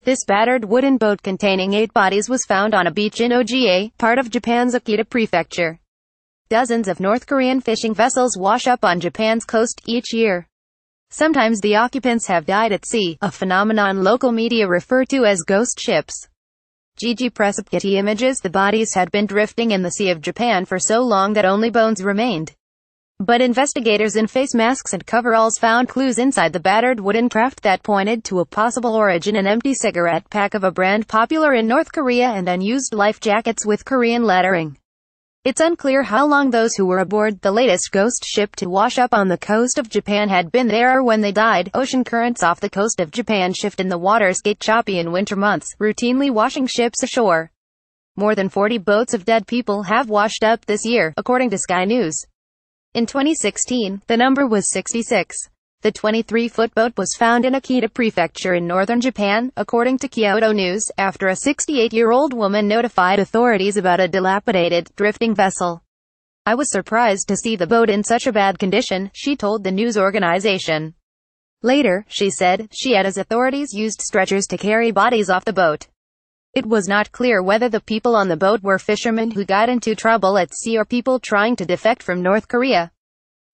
This battered wooden boat containing 8 bodies was found on a beach in Oga, part of Japan's Akita prefecture. Dozens of North Korean fishing vessels wash up on Japan's coast each year. Sometimes the occupants have died at sea, a phenomenon local media refer to as ghost ships. Jiji PressAFPGetty Images. The bodies had been drifting in the Sea of Japan for so long that only bones remained. But investigators in face masks and coveralls found clues inside the battered wooden craft that pointed to a possible origin: an empty cigarette pack of a brand popular in North Korea and unused life jackets with Korean lettering. It's unclear how long those who were aboard the latest ghost ship to wash up on the coast of Japan had been there or when they died. Ocean currents off the coast of Japan shift and the waters get choppy in winter months, routinely washing ships ashore. More than 40 boats of dead people have washed up this year, according to Sky News. In 2016, the number was 66. The 23-foot boat was found in Akita prefecture in northern Japan, according to Kyoto News, after a 68-year-old woman notified authorities about a dilapidated, drifting vessel. "I was surprised to see the boat in such a bad condition," she told the news organization. Later, she said, she had as authorities used stretchers to carry bodies off the boat. It was not clear whether the people on the boat were fishermen who got into trouble at sea or people trying to defect from North Korea.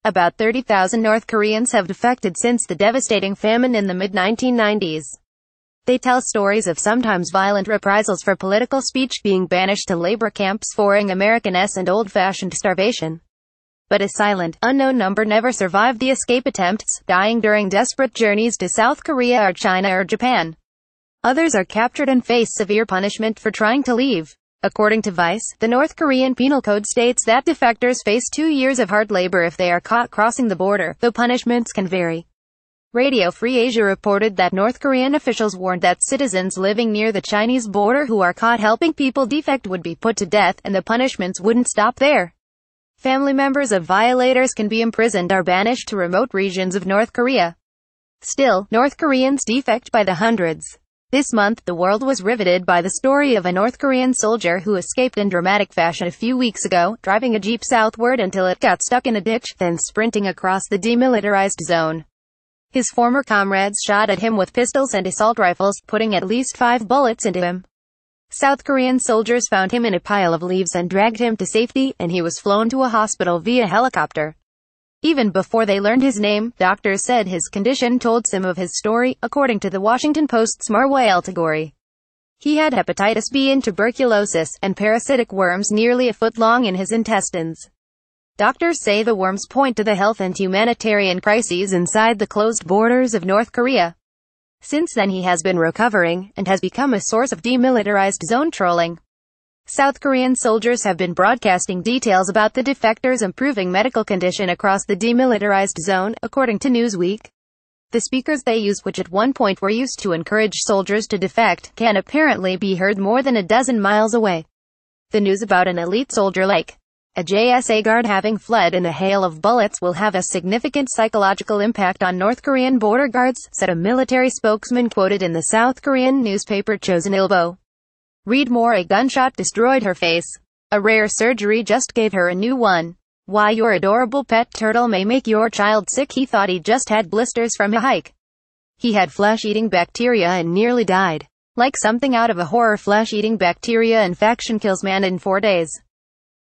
About 30,000 North Koreans have defected since the devastating famine in the mid-1990s. They tell stories of sometimes violent reprisals for political speech, being banished to labor camps, foreign Americanness and old-fashioned starvation. But a silent, unknown number never survived the escape attempts, dying during desperate journeys to South Korea or China or Japan. Others are captured and face severe punishment for trying to leave. According to Vice, the North Korean Penal Code states that defectors face 2 years of hard labor if they are caught crossing the border, though punishments can vary. Radio Free Asia reported that North Korean officials warned that citizens living near the Chinese border who are caught helping people defect would be put to death, and the punishments wouldn't stop there. Family members of violators can be imprisoned or banished to remote regions of North Korea. Still, North Koreans defect by the hundreds. This month, the world was riveted by the story of a North Korean soldier who escaped in dramatic fashion a few weeks ago, driving a jeep southward until it got stuck in a ditch, then sprinting across the demilitarized zone. His former comrades shot at him with pistols and assault rifles, putting at least 5 bullets into him. South Korean soldiers found him in a pile of leaves and dragged him to safety, and he was flown to a hospital via helicopter. Even before they learned his name, doctors said his condition told some of his story, according to the Washington Post's Marwa El-Tagori. He had hepatitis B and tuberculosis, and parasitic worms nearly a foot long in his intestines. Doctors say the worms point to the health and humanitarian crises inside the closed borders of North Korea. Since then he has been recovering, and has become a source of demilitarized zone trolling. South Korean soldiers have been broadcasting details about the defectors' improving medical condition across the demilitarized zone, according to Newsweek. The speakers they use, which at one point were used to encourage soldiers to defect, can apparently be heard more than a dozen miles away. The news about an elite soldier like a JSA guard having fled in a hail of bullets will have a significant psychological impact on North Korean border guards, said a military spokesman quoted in the South Korean newspaper Chosun Ilbo. Read more: a gunshot destroyed her face. A rare surgery just gave her a new one. Why your adorable pet turtle may make your child sick. He thought he just had blisters from a hike. He had flesh-eating bacteria and nearly died. Like something out of a horror, flesh-eating bacteria infection kills man in 4 days.